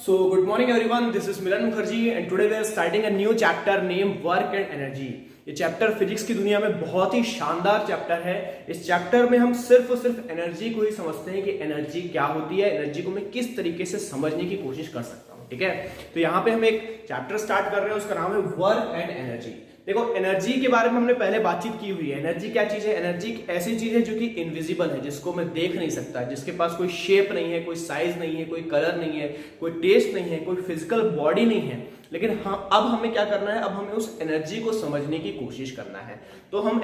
Good morning everyone, this is Milan Mukherjee and today we are starting a new chapter named Work and Energy। ये chapter physics की दुनिया में बहुत ही शानदार chapter है। इस चैप्टर में हम सिर्फ और सिर्फ एनर्जी को ही समझते हैं कि एनर्जी क्या होती है, एनर्जी को मैं किस तरीके से समझने की कोशिश कर सकता हूँ। ठीक है, तो यहाँ पे हम एक चैप्टर स्टार्ट कर रहे हैं, उसका नाम है वर्क एंड एनर्जी। देखो, एनर्जी के बारे में हमने पहले बातचीत की हुई है। एनर्जी क्या चीज है? एनर्जी एक ऐसी चीज है जो कि इनविजिबल है, जिसको मैं देख नहीं सकता, जिसके पास कोई शेप नहीं है, कोई साइज नहीं है, कोई कलर नहीं है, कोई टेस्ट नहीं है, कोई फिजिकल बॉडी नहीं है। लेकिन हाँ, अब हमें क्या करना है? अब हमें उस एनर्जी को समझने की कोशिश करना है। तो हम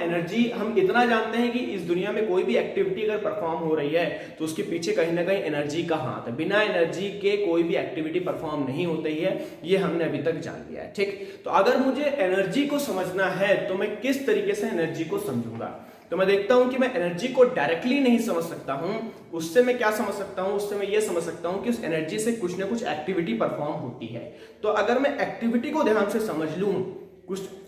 इतना जानते हैं कि इस दुनिया में कोई भी एक्टिविटी अगर परफॉर्म हो रही है तो उसके पीछे कहीं ना कहीं एनर्जी का हाथ है। बिना एनर्जी के कोई भी एक्टिविटी परफॉर्म नहीं होती है, ये हमने अभी तक जान लिया है। ठीक, तो अगर मुझे एनर्जी को समझना है तो मैं किस तरीके से एनर्जी को समझूंगा? तो मैं देखता हूं कि मैं एनर्जी को डायरेक्टली नहीं समझ सकता हूं। उससे मैं क्या समझ सकता हूं? उससे मैं ये समझ सकता हूं कि उस एनर्जी से कुछ ना कुछ एक्टिविटी परफॉर्म होती है। तो अगर मैं एक्टिविटी को ध्यान से समझ लूं,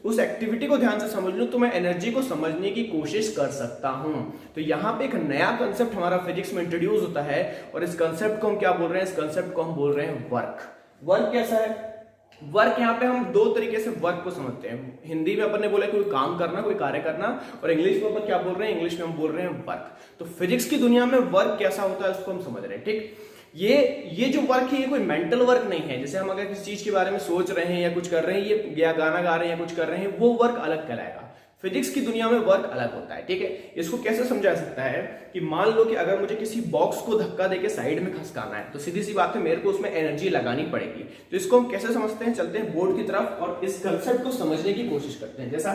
उस एक्टिविटी को ध्यान से समझ लूं, तो मैं एनर्जी को समझने की कोशिश कर सकता हूं। तो यहां पे एक नया कंसेप्ट हमारा फिजिक्स में इंट्रोड्यूस होता है और इस कंसेप्ट को हम क्या बोल रहे हैं? इस कंसेप्ट को हम बोल रहे हैं वर्क। वर्क कैसा है? वर्क, यहाँ पे हम दो तरीके से वर्क को समझते हैं। हिंदी में अपन ने बोला कोई काम करना, कोई कार्य करना, और इंग्लिश में अपन क्या बोल रहे हैं? इंग्लिश में हम बोल रहे हैं वर्क। तो फिजिक्स की दुनिया में वर्क कैसा होता है उसको हम समझ रहे हैं। ठीक, ये जो वर्क है ये कोई मेंटल वर्क नहीं है। जैसे हम अगर किसी चीज के बारे में सोच रहे हैं या कुछ कर रहे हैं, ये या गाना गा रहे हैं या कुछ कर रहे हैं, वो वर्क अलग कहलाएगा। फिजिक्स की दुनिया में वर्क अलग होता है। ठीक है, इसको कैसे समझा सकता है कि मान लो कि अगर मुझे किसी बॉक्स को धक्का देके साइड में खसकाना है, तो सीधी सी बात है, मेरे को उसमें एनर्जी लगानी पड़ेगी। तो इसको हम कैसे समझते हैं? चलते हैं बोर्ड की तरफ और इस कंसेप्ट को समझने की कोशिश करते हैं। जैसा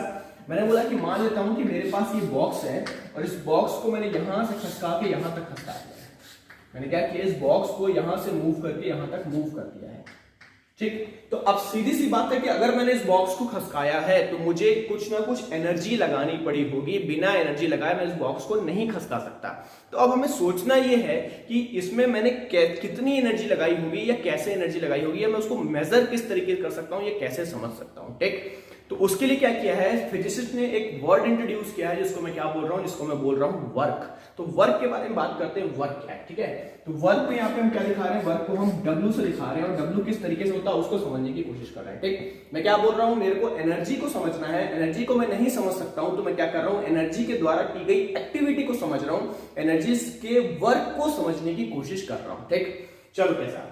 मैंने बोला कि मान लेता हूं कि मेरे पास ये बॉक्स है और इस बॉक्स को मैंने यहां से खसका के यहां तक खसका दिया है। मैंने क्या किया? इस बॉक्स को यहां से मूव करके यहां तक मूव कर दिया है। ठीक, तो अब सीधी सी बात है कि अगर मैंने इस बॉक्स को खसकाया है तो मुझे कुछ ना कुछ एनर्जी लगानी पड़ी होगी। बिना एनर्जी लगाए मैं इस बॉक्स को नहीं खसका सकता। तो अब हमें सोचना यह है कि इसमें मैंने कितनी एनर्जी लगाई होगी या कैसे एनर्जी लगाई होगी, या मैं उसको मेजर किस तरीके से कर सकता हूं, या कैसे समझ सकता हूं। ठीक, तो उसके लिए क्या किया है? फिजिसिस्ट ने एक वर्ड इंट्रोड्यूस किया है जिसको मैं क्या बोल रहा हूं? जिसको मैं बोल रहा हूं वर्क। तो वर्क के बारे में बात करते हैं। वर्क क्या है? ठीक है, तो वर्क में यहाँ पे हम क्या दिखा रहे हैं? वर्क को हम W से दिखा रहे हैं और W किस तरीके से होता है उसको समझने की कोशिश कर रहे हैं। ठीक, मैं क्या बोल रहा हूं? मेरे को एनर्जी को समझना है। एनर्जी को मैं नहीं समझ सकता हूं, तो मैं क्या कर रहा हूं? एनर्जी के द्वारा की गई एक्टिविटी को समझ रहा हूं, एनर्जी के वर्क को समझने की कोशिश कर रहा हूं। ठीक, चलो कैसा?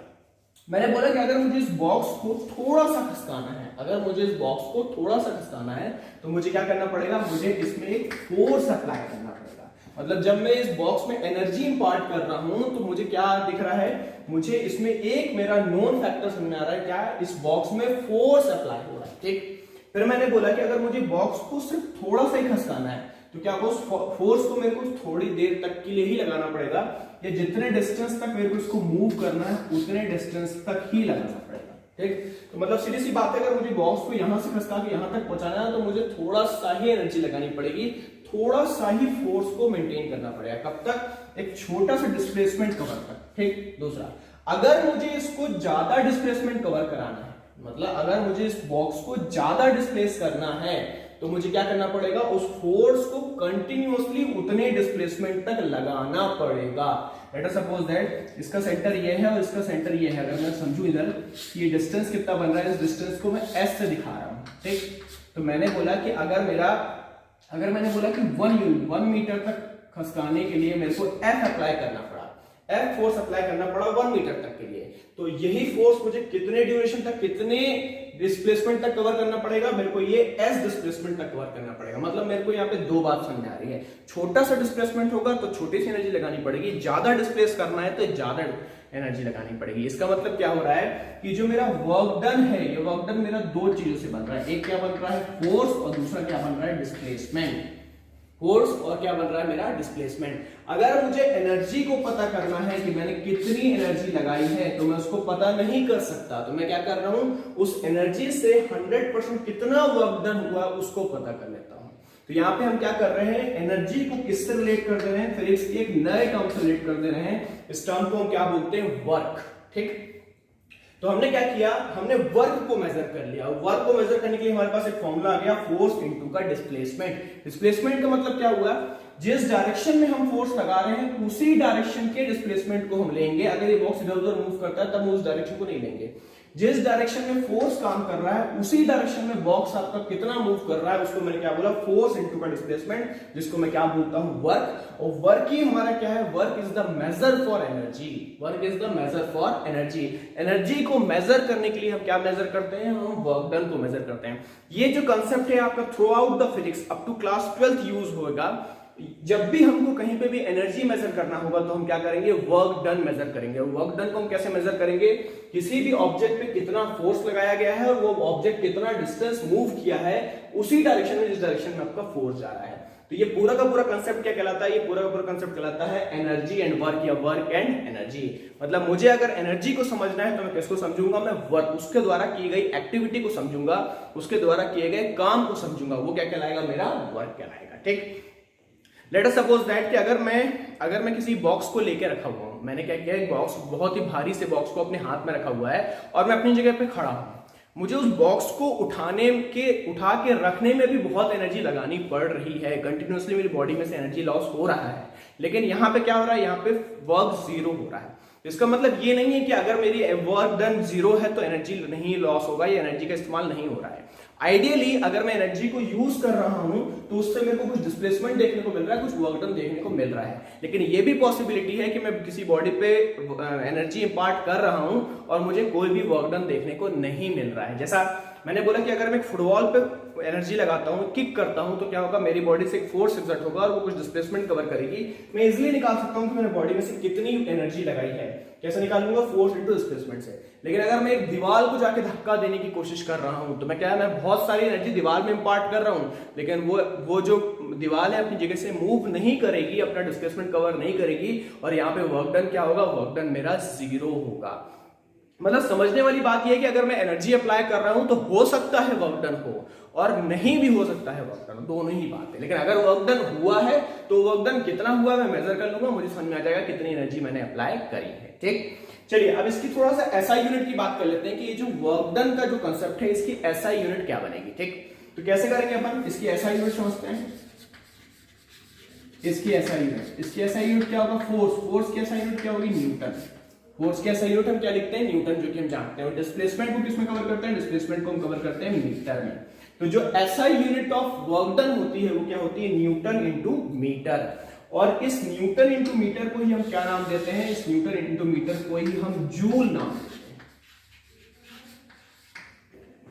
मैंने बोला कि अगर मुझे इस बॉक्स को थोड़ा सा खसकाना है, तो मुझे क्या करना पड़ेगा? मुझे इसमें एक फोर्स अप्लाई करना पड़ेगा। मतलब जब मैं इस बॉक्स में एनर्जी इंपार्ट कर रहा हूं तो मुझे क्या दिख रहा है? मुझे इसमें एक मेरा नोन फैक्टर समझ आ रहा है, क्या? इस बॉक्स में फोर्स अप्लाई हो रहा है। ठीक, फिर मैंने बोला कि अगर मुझे बॉक्स को सिर्फ थोड़ा सा ही खसकाना है तो क्या उस फोर्स को मेरे को थोड़ी देर तक के लिए ही लगाना पड़ेगा, या जितने डिस्टेंस तक मेरे को इसको मूव करना है उतने डिस्टेंस तक ही लगाना पड़ेगा। ठीक, तो मतलब सीधी सी बात है, अगर मुझे बॉक्स को यहां से खसका के यहां तक पहुंचाना है तो मुझे थोड़ा सा ही एनर्जी लगानी पड़ेगी, थोड़ा सा ही फोर्स को मेंटेन करना पड़ेगा। कब तक? एक छोटा सा डिस्प्लेसमेंट कवर तक। ठीक, दूसरा, अगर मुझे इसको ज्यादा डिस्प्लेसमेंट कवर कराना है, मतलब अगर मुझे इस बॉक्स को ज्यादा डिस्प्लेस करना है तो मुझे क्या करना पड़ेगा? उस फोर्स को कंटिन्यूअसली उतने डिस्प्लेसमेंट तक लगाना पड़ेगा। लेट अस सपोज दैट इसका सेंटर ये है और इसका सेंटर ये है। अगर मैं समझूं इधर कि ये डिस्टेंस कितना बन रहा है, इस डिस्टेंस को मैं s से दिखा रहा हूं। ठीक, तो मैंने बोला कि अगर मैंने बोला कि 1 मीटर तक खसकाने के लिए मेरे को F अप्लाई करना पड़ा, F फोर्स अप्लाई करना पड़ा 1 मीटर तक के लिए, तो यही फोर्स मुझे कितने ड्यूरेशन तक, कितने डिस्प्लेसमेंट तक कवर करना पड़ेगा? मेरे को ये S डिस्प्लेसमेंट तक कवर करना पड़ेगा। मतलब मेरे को यहाँ पे दो बात समझ आ रही है। छोटा सा डिस्प्लेसमेंट होगा तो छोटी सी एनर्जी लगानी पड़ेगी, ज्यादा डिस्प्लेस करना है तो ज्यादा एनर्जी लगानी पड़ेगी। इसका मतलब क्या हो रहा है कि जो मेरा वर्क डन है, ये वर्क डन मेरा दो चीजों से बन रहा है। एक क्या बन रहा है? फोर्स, और दूसरा क्या बन रहा है? डिस्प्लेसमेंट। फोर्स और क्या बन रहा है? मेरा डिस्प्लेसमेंट। अगर मुझे एनर्जी को पता करना है कि मैंने कितनी एनर्जी लगाई है तो मैं उसको पता नहीं कर सकता, तो मैं क्या कर रहा हूं? उस एनर्जी से 100% कितना वर्क डन हुआ उसको पता कर लेता हूं। तो यहां पे हम क्या कर रहे हैं? एनर्जी को किससे रिलेट कर दे रहे हैं? फिजिक्स के एक नए टर्म से रिलेट कर दे रहे हैं। इस टर्म को हम क्या बोलते हैं? वर्क। ठीक, तो हमने क्या किया? हमने वर्क को मेजर कर लिया। वर्क को मेजर करने के लिए हमारे पास एक फॉर्मूला आ गया, फोर्स इनटू का डिस्प्लेसमेंट। डिस्प्लेसमेंट का मतलब क्या हुआ? जिस डायरेक्शन में हम फोर्स लगा रहे हैं उसी डायरेक्शन के डिस्प्लेसमेंट को हम लेंगे। अगर ये बॉक्स इधर उधर मूव करता है तब हम उस डायरेक्शन को नहीं लेंगे। जिस डायरेक्शन में फोर्स काम कर रहा है उसी डायरेक्शन में बॉक्स आपका कितना मूव कर रहा है उसको मैंने क्या बोला, फोर्स इनटू का डिस्प्लेसमेंट, जिसको मैं क्या बोलता हूं, वर्क। और वर्क ही हमारा क्या है, work is the measure for energy. Work is the measure for energy. Energy को मेजर करने के लिए हम क्या मेजर करते हैं, हम वर्क डन को मेजर करते हैं। ये जो कंसेप्ट है आपका throughout the physics up to class 12th use होगा। जब भी हमको कहीं पे भी एनर्जी मेजर करना होगा तो हम क्या करेंगे, वर्क डन मेजर करेंगे। वर्क डन को हम कैसे मेजर करेंगे, किसी भी ऑब्जेक्ट पे कितना फोर्स लगाया गया है और वो ऑब्जेक्ट कितना डिस्टेंस मूव किया है उसी डायरेक्शन में जिस डायरेक्शन में आपका फोर्स जा रहा है। तो ये पूरा का पूरा कंसेप्ट क्या कहलाता है, ये पूरा का पूरा कंसेप्ट कहलाता है एनर्जी एंड वर्क या वर्क एंड एनर्जी। मतलब मुझे अगर एनर्जी को समझना है तो मैं किसको समझूंगा, मैं वर्क, उसके द्वारा की गई एक्टिविटी को समझूंगा, उसके द्वारा किए गए काम को समझूंगा, वो क्या कहलाएगा, मेरा वर्क कहलाएगा। ठीक, लेट अस सपोज दैट कि अगर मैं किसी बॉक्स को लेके रखा हुआ हूं, मैंने क्या किया, एक बॉक्स, बहुत ही भारी से बॉक्स को अपने हाथ में रखा हुआ है और मैं अपनी जगह पे खड़ा हूं। मुझे उस बॉक्स को उठा के रखने में भी बहुत एनर्जी लगानी पड़ रही है, कंटिन्यूअसली मेरी बॉडी में से एनर्जी लॉस हो रहा है। लेकिन यहाँ पे क्या हो रहा है, यहाँ पे वर्क जीरो हो रहा है। इसका मतलब ये नहीं है कि अगर मेरी वर्क डन जीरो है तो एनर्जी नहीं लॉस होगा या एनर्जी का इस्तेमाल नहीं हो रहा है। आइडियली अगर मैं एनर्जी को यूज कर रहा हूं तो उससे मेरे को कुछ डिस्प्लेसमेंट देखने को मिल रहा है, कुछ वर्क डन देखने को मिल रहा है। लेकिन ये भी पॉसिबिलिटी है कि मैं किसी बॉडी पे एनर्जी इंपार्ट कर रहा हूं और मुझे कोई भी वर्क डन देखने को नहीं मिल रहा है। जैसा मैंने बोला कि अगर मैं फुटबॉल पे एनर्जी लगाता हूं, किक करता हूं, तो क्या होगा, मेरी बॉडी से एक फोर्स एक्सर्ट होगा और वो कुछ डिस्प्लेसमेंट कवर करेगी। मैं इजिली निकाल सकता हूं कि मैंने बॉडी में से कितनी एनर्जी लगाई है। कैसे निकालूंगा, फोर्स इनटू डिस्प्लेसमेंट से। लेकिन अगर मैं एक दीवार को जाके धक्का देने की कोशिश कर रहा हूं तो मैं क्या है, मैं बहुत सारी एनर्जी दीवार में इंपार्ट कर रहा हूं, लेकिन वो जो दीवार है अपनी जगह से मूव नहीं करेगी, अपना डिस्प्लेसमेंट कवर नहीं करेगी और यहाँ पे वर्क डन क्या होगा, वर्क डन मेरा जीरो होगा। मतलब समझने वाली बात यह है कि अगर मैं एनर्जी अप्लाई कर रहा हूं तो हो सकता है वर्क डन हो और नहीं भी हो सकता है वर्क डन, दोनों ही बात है। लेकिन अगर वर्क डन हुआ है तो वर्क डन कितना हुआ मैं मेजर कर लूंगा, मुझे समझ में आ जाएगा कितनी एनर्जी मैंने अप्लाई करी है। ठीक, चलिए अब इसकी थोड़ा सा एसआई यूनिट की बात कर लेते हैं कि ये जो वर्क डन का जो कंसेप्ट है इसकी एसआई यूनिट क्या बनेगी। ठीक, तो कैसे करेंगे अपन, इसकी एसआई यूनिट समझते हैं। इसकी एसआई यूनिट क्या होगा, फोर्स की एसआई यूनिट क्या होगी, न्यूटन। फोर्स की एसआई यूनिट हम क्या लिखते हैं, न्यूटन, जो कि हम जानते हैं। और डिस्प्लेसमेंट को किसमें कवर करते हैं, डिस्प्लेसमेंट को हम कवर करते हैं मीटर में। तो जो SI unit of work done होती है वो क्या होती है, न्यूटन इंटू मीटर। और इस न्यूटन इंटू मीटर को ही हम क्या नाम देते हैं, इस न्यूटन इंटू मीटर को ही हम जूल नाम देते हैं।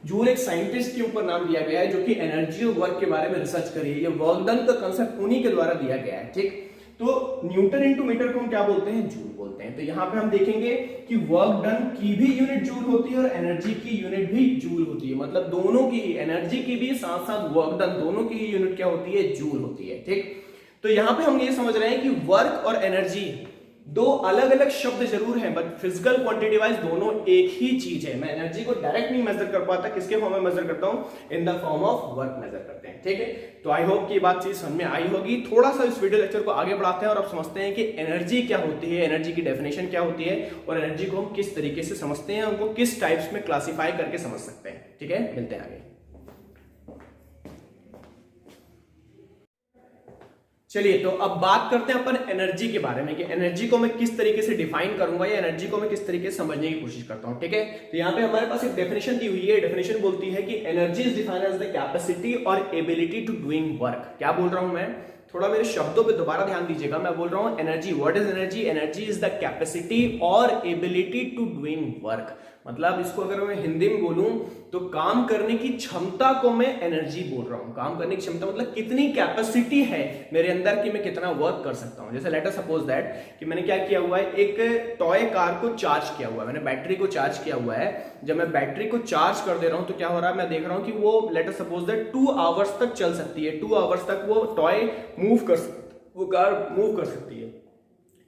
जूल एक साइंटिस्ट के ऊपर नाम दिया गया है जो कि एनर्जी और वर्क के बारे में रिसर्च करी है। ये वर्क डन का कंसेप्ट उन्हीं के द्वारा दिया गया है। ठीक, तो न्यूटन इंटू मीटर को हम क्या बोलते हैं, जूल बोलते हैं। तो यहां पे हम देखेंगे कि वर्क डन की भी यूनिट जूल होती है और एनर्जी की यूनिट भी जूल होती है। मतलब दोनों की ही, एनर्जी की भी साथ साथ वर्क डन दोनों की ही यूनिट क्या होती है, जूल होती है। ठीक, तो यहां पे हम ये समझ रहे हैं कि वर्क और एनर्जी दो अलग अलग शब्द जरूर हैं बट फिजिकल क्वांटिटी वाइज दोनों एक ही चीज है। मैं एनर्जी को डायरेक्ट नहीं मेजर कर पाता, किसके फॉर्म में मेजर करता हूं, in the form of work measure करते हैं। ठीक है, तो आई होप कि ये बात चीज समझ में आई होगी। थोड़ा सा इस वीडियो लेक्चर को आगे बढ़ाते हैं और अब समझते हैं कि एनर्जी क्या होती है, एनर्जी की डेफिनेशन क्या होती है और एनर्जी को हम किस तरीके से समझते हैं, उनको किस टाइप्स में क्लासिफाई करके समझ सकते हैं। ठीक है, मिलते हैं आगे। चलिए तो अब बात करते हैं अपन एनर्जी के बारे में कि एनर्जी को मैं किस तरीके से डिफाइन करूंगा या एनर्जी को मैं किस तरीके से समझने की कोशिश करता हूं। ठीक है, तो यहाँ पे हमारे पास एक डेफिनेशन दी हुई है। डेफिनेशन बोलती है कि energy is defined as the capacity और एबिलिटी टू डूइंग वर्क। क्या बोल रहा हूं मैं, थोड़ा मेरे शब्दों पे दोबारा ध्यान दीजिएगा। मैं बोल रहा हूं energy, what is energy, energy is the capacity और एबिलिटी टू डूइंग वर्क। मतलब इसको अगर मैं हिंदी में बोलूं तो काम करने की क्षमता को मैं एनर्जी बोल रहा हूं। काम करने की क्षमता मतलब कितनी कैपेसिटी है मेरे अंदर कि मैं कितना वर्क कर सकता हूं। जैसे लेट अस सपोज दैट कि मैंने क्या किया हुआ है, एक टॉय कार को चार्ज किया हुआ है, मैंने बैटरी को चार्ज किया हुआ है। जब मैं बैटरी को चार्ज कर दे रहा हूं तो क्या हो रहा है, मैं देख रहा हूं कि वो let us suppose that 2 hours तक चल सकती है। 2 आवर्स तक वो टॉय मूव कर सकती है, वो कार मूव कर सकती है।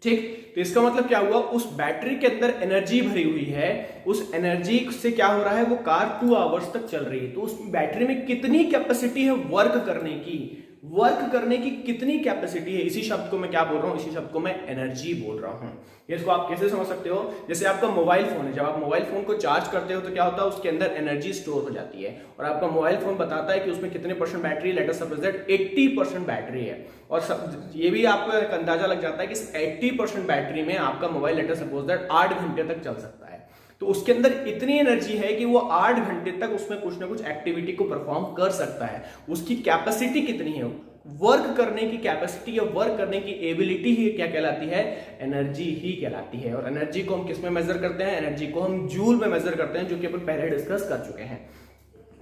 ठीक, तो इसका मतलब क्या हुआ, उस बैटरी के अंदर एनर्जी भरी हुई है, उस एनर्जी से क्या हो रहा है, वो कार 2 आवर्स तक चल रही है। तो उस बैटरी में कितनी कैपेसिटी है वर्क करने की, वर्क करने की कितनी कैपेसिटी है, इसी शब्द को मैं क्या बोल रहा हूं, इसी शब्द को मैं एनर्जी बोल रहा हूं। इसको आप कैसे समझ सकते हो, जैसे आपका मोबाइल फोन है, जब आप मोबाइल फोन को चार्ज करते हो तो क्या होता है, उसके अंदर एनर्जी स्टोर हो जाती है और आपका मोबाइल फोन बताता है कि उसमें कितने परसेंट बैटरी है, let us suppose that 80% battery है। और ये भी आपको एक अंदाजा लग जाता है कि 80% बैटरी में आपका mobile let us suppose that 8 घंटे तक चल सकता है। तो उसके अंदर इतनी एनर्जी है कि वो 8 घंटे तक उसमें कुछ ना कुछ एक्टिविटी को परफॉर्म कर सकता है। उसकी कैपेसिटी कितनी है, वर्क करने की कैपेसिटी या वर्क करने की एबिलिटी ही क्या कहलाती है, एनर्जी ही कहलाती है। और एनर्जी को हम किस में मेजर करते हैं, एनर्जी को हम जूल में मेजर करते हैं, जो कि अपन पहले डिस्कस कर चुके हैं।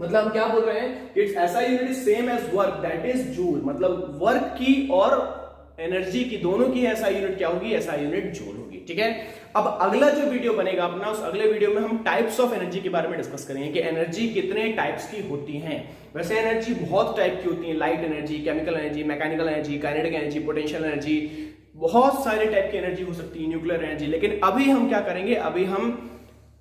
मतलब हम क्या बोल रहे हैं, इट्स ऐसा unit same as work, that is joule. मतलब वर्क की और एनर्जी की दोनों की ऐसा यूनिट क्या होगी, ऐसा यूनिट जूल होगी। ठीक है, अब अगला जो वीडियो बनेगा अपना, उस अगले वीडियो में हम टाइप्स ऑफ एनर्जी के बारे में डिस्कस करेंगे कि एनर्जी कितने टाइप्स की होती हैं। वैसे एनर्जी बहुत टाइप की होती है, light energy, chemical energy, mechanical energy, kinetic energy, potential energy, बहुत सारे टाइप की एनर्जी हो सकती है, न्यूक्लियर एनर्जी। लेकिन अभी हम क्या करेंगे, अभी हम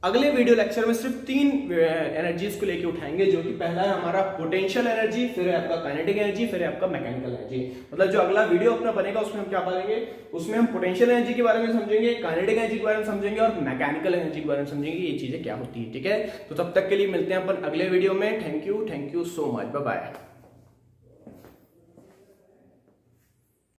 अगले वीडियो लेक्चर में सिर्फ 3 एनर्जीज को लेके उठाएंगे, जो कि पहला है हमारा पोटेंशियल एनर्जी, फिर है आपका काइनेटिक एनर्जी, फिर है आपका मैकेनिकल एनर्जी। मतलब जो अगला वीडियो अपना बनेगा उसमें हम क्या करेंगे, उसमें हम पोटेंशियल एनर्जी के बारे में समझेंगे, काइनेटिक एनर्जी के बारे में समझेंगे और मैकेनिकल एनर्जी के बारे में समझेंगे, ये चीजें क्या होती है। ठीक है, तो तब तक के लिए मिलते हैं अपन अगले वीडियो में। Thank you so much, bye bye.